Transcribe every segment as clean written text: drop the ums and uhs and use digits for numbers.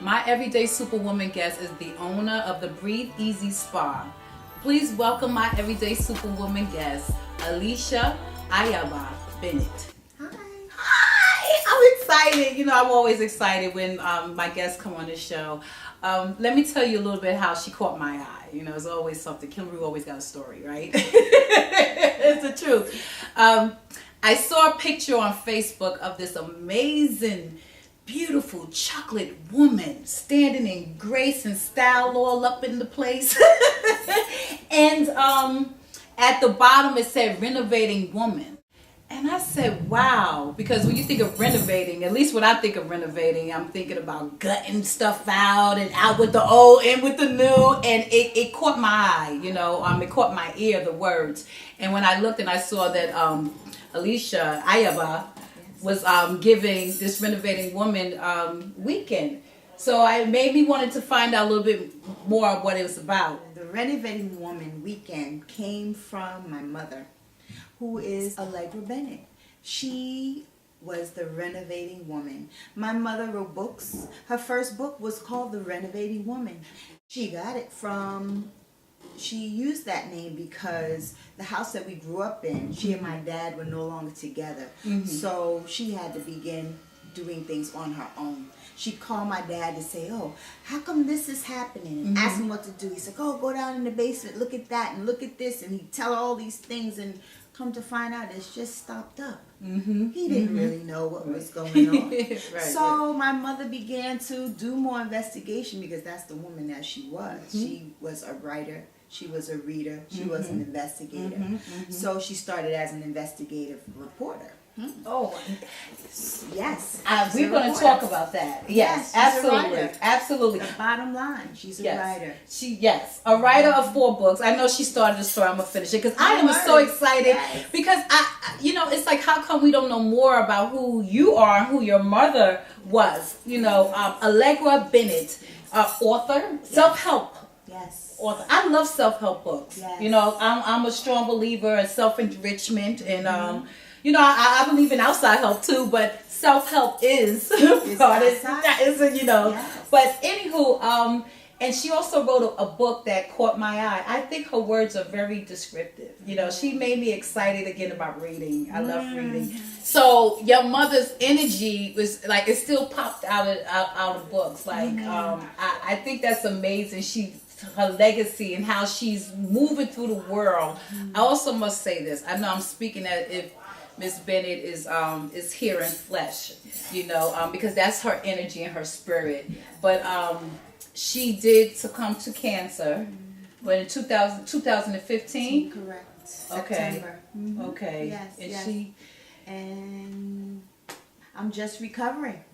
My everyday superwoman guest is the owner of the Breathe Easy Spa. Please welcome my everyday superwoman guest, Alycia Ayaba Bennett. Hi, I'm excited. You know, I'm always excited when my guests come on the show. Let me tell you a little bit how she caught my eye. You know, it's always something. Kim LaRue always got a story, right? It's the truth. I saw a picture on Facebook of this amazing, beautiful chocolate woman standing in grace and style all up in the place. And at the bottom it said Renovating Woman. And I said, wow, because when you think of renovating, at least when I think of renovating, I'm thinking about gutting stuff out and out with the old, in with the new. And it caught my eye, you know, it caught my ear, the words. And when I looked and I saw that Alycia Ayaba was giving this Renovating Woman weekend. So it made me wanted to find out a little bit more of what it was about. The Renovating Woman weekend came from my mother, who is Allegra Bennett. She was the Renovating Woman. My mother wrote books. Her first book was called The Renovating Woman. She got it from, she used that name because the house that we grew up in, she and my dad were no longer together. So she had to begin doing things on her own. She'd call my dad to say, oh, how come this is happening? And ask him what to do. He said, oh, go down in the basement, look at that and look at this. And he'd tell her all these things, and come to find out it's just stopped up. He didn't really know what was going on. So my mother began to do more investigation, because that's the woman that she was. She was a writer. She was a reader. She was an investigator. So she started as an investigative reporter. Oh, yes. We're going to talk about that. Yes, absolutely, absolutely. The bottom line, she's a writer. A writer of 4 books. I know she started the story. I'm gonna finish it because I am so excited because you know, it's like, how come we don't know more about who you are and who your mother was? You know, Allegra Bennett, author, self-help. Yes. Author. I love self-help books. Yes. You know, I'm a strong believer in self-enrichment and you know, I believe in outside help too, but self-help is part of, you know. Yes. But anywho, and she also wrote a book that caught my eye. I think her words are very descriptive. You know, she made me excited again about reading. I love reading. So your mother's energy was like, it still popped out of books. Like, I think that's amazing. Her legacy and how she's moving through the world. I also must say this. I know I'm speaking as if Miss Bennett is here in flesh, you know, because that's her energy and her spirit. But she did succumb to cancer when in 2015. Correct. Okay. September. Okay. Yes. And yes. And I'm just recovering.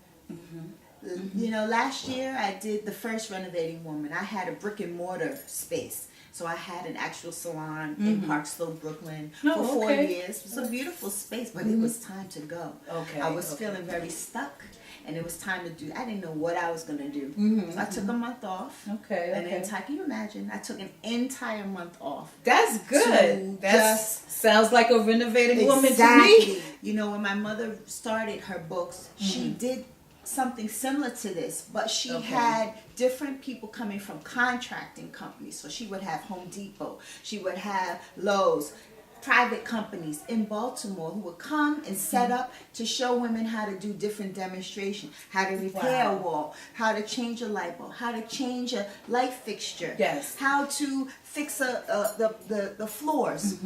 You know, last year I did the first Renovating Woman. I had a brick and mortar space. So I had an actual salon in Park Slope, Brooklyn for 4 years. It was a beautiful space, but it was time to go. I was feeling very stuck, and it was time to do. I didn't know what I was going to do. So I took a month off. Can you imagine? I took an entire month off. That's good. That sounds like a renovating woman to me. You know, when my mother started her books, she did something similar to this, but she had different people coming from contracting companies. So she would have Home Depot, she would have Lowe's, private companies in Baltimore who would come and set up to show women how to do different demonstrations, how to repair a wall, how to change a light bulb, how to change a light fixture, how to fix the floors.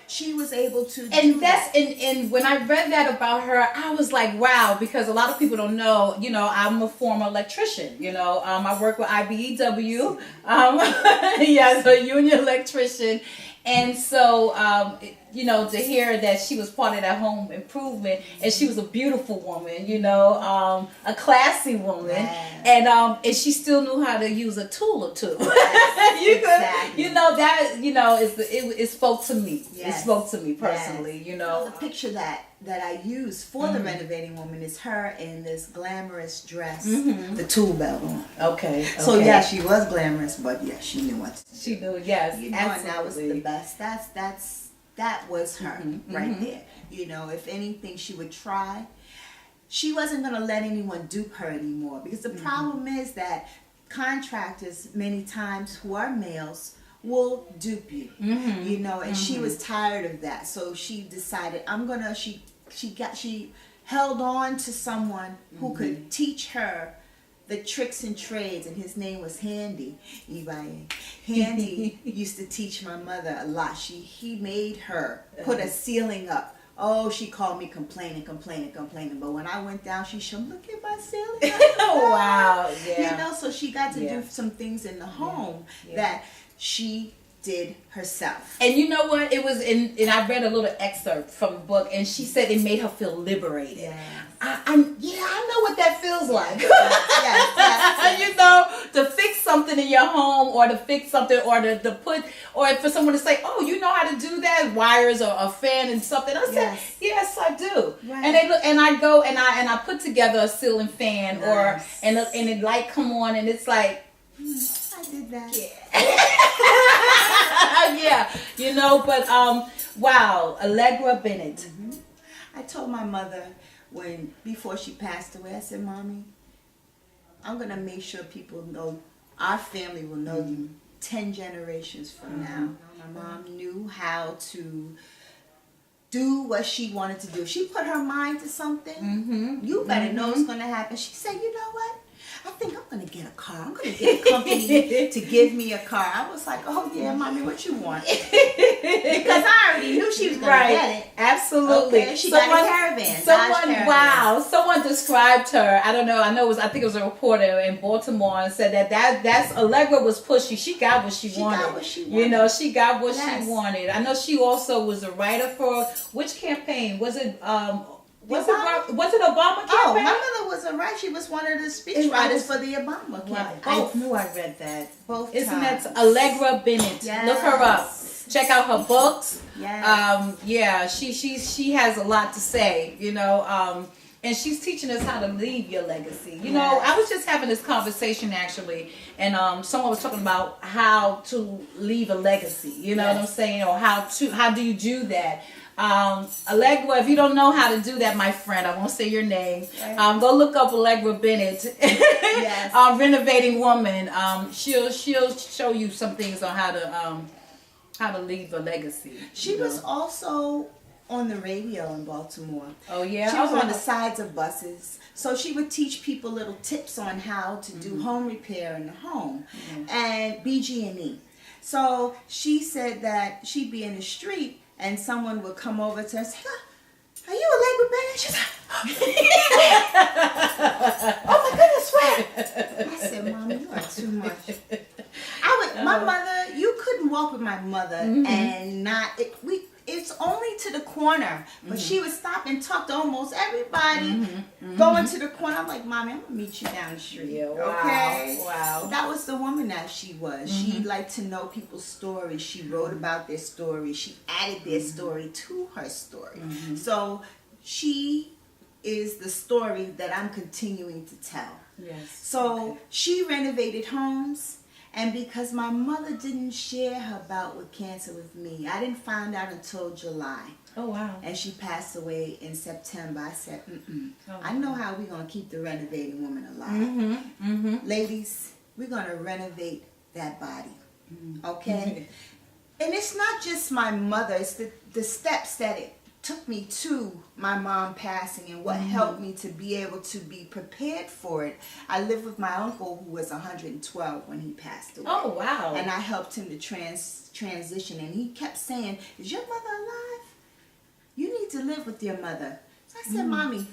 She was able to do that. And when I read that about her, I was like, wow, because a lot of people don't know, you know, I'm a former electrician, you know, I work with IBEW, yes, a union electrician. And so, you know, to hear that she was part of that home improvement, and she was a beautiful woman, you know, a classy woman, and she still knew how to use a tool or two. You know, that, you know, it spoke to me. It spoke to me personally, you know. The picture that I use for the Renovating Woman is her in this glamorous dress, the tool belt on. So yeah, she was glamorous, but yeah, she knew what to do. She knew, yes, you know, and that was the best. That was her right there. You know, if anything, she would try she wasn't going to let anyone dupe her anymore, because the problem is that contractors many times who are males will dupe you, you know, and she was tired of that. So she decided, she held on to someone who could teach her the tricks and trades, and his name was Handy. Handy used to teach my mother a lot. He made her put a ceiling up. Oh, she called me complaining. But when I went down, she showed, look at my ceiling. Oh, wow, yeah. You know, so she got to do some things in the home that she did herself. And you know what? It was and I read a little excerpt from the book, and she said it made her feel liberated. Yeah. I know what that feels like. Yes. You know, to fix something in your home, or to fix something, or to put, or for someone to say, oh, you know how to do that, wires or a fan and something. I said, yes, I do. Right. And they look, and I go and I put together a ceiling fan, or and the light come on, and it's like, I did that. Yeah, you know, but wow, Allegra Bennett. I told my mother before she passed away, I said, Mommy, I'm gonna make sure people know, our family will know you 10 generations from now. My mom knew how to do what she wanted to do. She put her mind to something. You better know it's gonna happen. She said, you know what? I think I'm going to get a car. I'm going to get a company to give me a car. I was like, oh, yeah, Mommy, what you want? Because I already knew she was going to get it. Absolutely. Okay, she got a caravan. Wow. Someone described her. I don't know. I think it was a reporter in Baltimore, and said that's Allegra was pushy. She got what she wanted. Got what she wanted. You know, she got what she wanted. I know she also was a writer for, which campaign? Was it was it Obama campaign? Oh, my mother was a writer. She was one of the speechwriters for the Obama campaign. I knew I read that. Both Isn't times. that Allegra Bennett? Yes. Look her up. Check out her books. Yes. Yeah, she has a lot to say, you know. And she's teaching us how to leave your legacy. You know, I was just having this conversation actually, and someone was talking about how to leave a legacy. You know what I'm saying, or how do you do that? Allegra, if you don't know how to do that, my friend, I won't say your name. Go look up Allegra Bennett. Renovating Woman. She'll show you some things on how to leave a legacy. She was also on the radio in Baltimore. Oh yeah, she was on the sides of buses, so she would teach people little tips on how to do home repair in the home and BG&E. So she said that she'd be in the street and someone would come over to her and say, are you Allegra Bennett? She's like, oh my goodness, what? I said, Mom, you are too much. My mother, you couldn't walk with my mother and not, it's only to the corner, but she would stop and talk to almost everybody going to the corner. I'm like, Mommy, I'm going to meet you down the street. Yeah, wow, okay? Wow. That was the woman that she was. She liked to know people's stories. She wrote about their stories. She added their story to her story. So she is the story that I'm continuing to tell. Yes. So she renovated homes. And because my mother didn't share her bout with cancer with me, I didn't find out until July. Oh, wow. And she passed away in September. I said, I know how we're going to keep the renovating woman alive. Ladies, we're going to renovate that body. Okay? And it's not just my mother. It's the steps that it took me to my mom passing and what helped me to be able to be prepared for it. I lived with my uncle who was 112 when he passed away. Oh, wow. And I helped him to transition, and he kept saying, is your mother alive? You need to live with your mother. So I said, Mommy,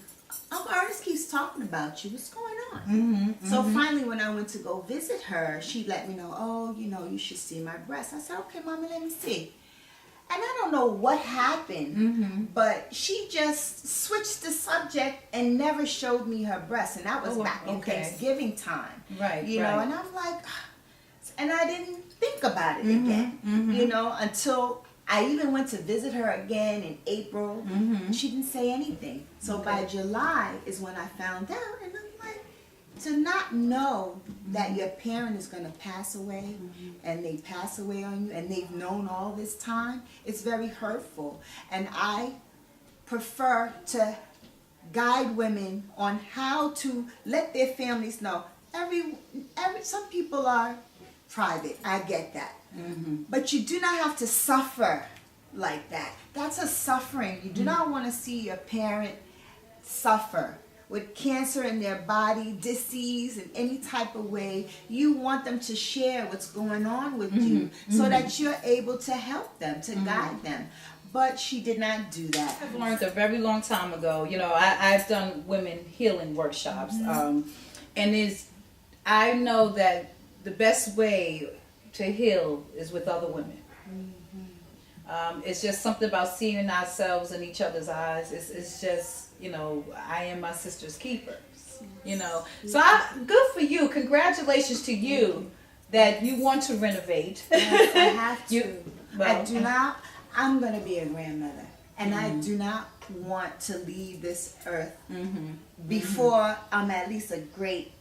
Uncle Ernest keeps talking about you. What's going on? So finally when I went to go visit her, she let me know, oh, you know, you should see my breasts. I said, okay, Mommy, let me see. And I don't know what happened, but she just switched the subject and never showed me her breasts. And that was back in Thanksgiving time. Right, you know, and I'm like, and I didn't think about it again, you know, until I even went to visit her again in April. And she didn't say anything. So by July is when I found out, and I'm like, to not know that your parent is going to pass away and they pass away on you and they've known all this time, it's very hurtful. And I prefer to guide women on how to let their families know. Some people are private. I get that. But you do not have to suffer like that. That's a suffering. You do not want to see your parent suffer with cancer in their body, disease in any type of way. You want them to share what's going on with you so that you're able to help them, to guide them. But she did not do that. I've learned a very long time ago. You know, I've done women healing workshops, and I know that the best way to heal is with other women. It's just something about seeing ourselves in each other's eyes. It's just, you know, I am my sister's keeper. You know, so good for you. Congratulations to you that you want to renovate. Yes, I have to. Well, I do not. I'm going to be a grandmother, and I do not want to leave this earth before I'm at least a great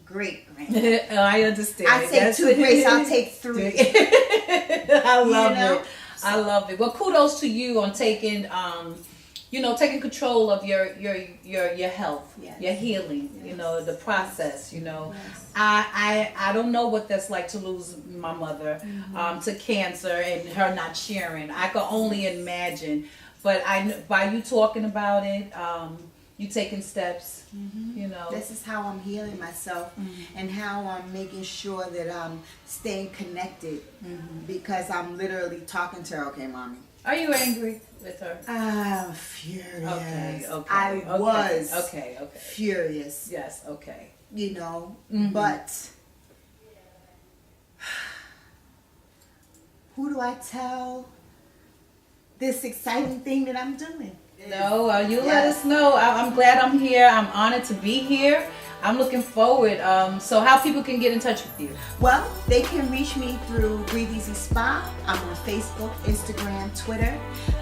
grandmother. I understand. I take 2 greats. I'll take 3. I love it. I love it. Well, kudos to you on taking, taking control of your health, your healing. You know, the process. You know, I don't know what that's like to lose my mother to cancer and her not sharing. I can only imagine. But by you talking about it, you taking steps. You know, this is how I'm healing myself and how I'm making sure that I'm staying connected because I'm literally talking to her. Okay, mommy. Are you angry with her? I'm furious. Okay. I was okay. furious. Yes. Okay. You know, but who do I tell this exciting thing that I'm doing? No, you let us know. I'm glad I'm here. I'm honored to be here. I'm looking forward. So how people can get in touch with you? Well, they can reach me through Breathe Easy Spa. I'm on Facebook, Instagram, Twitter.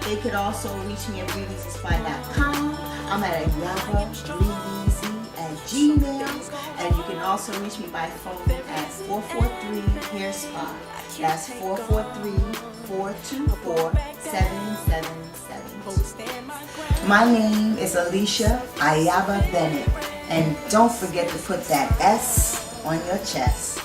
They could also reach me at breatheeasyspa.com. I'm at ayababreatheeasy@gmail. And you can also reach me by phone at 443-HAIR SPA. That's 443-424-7777. My name is Alycia Ayaba Bennett. And don't forget to put that S on your chest.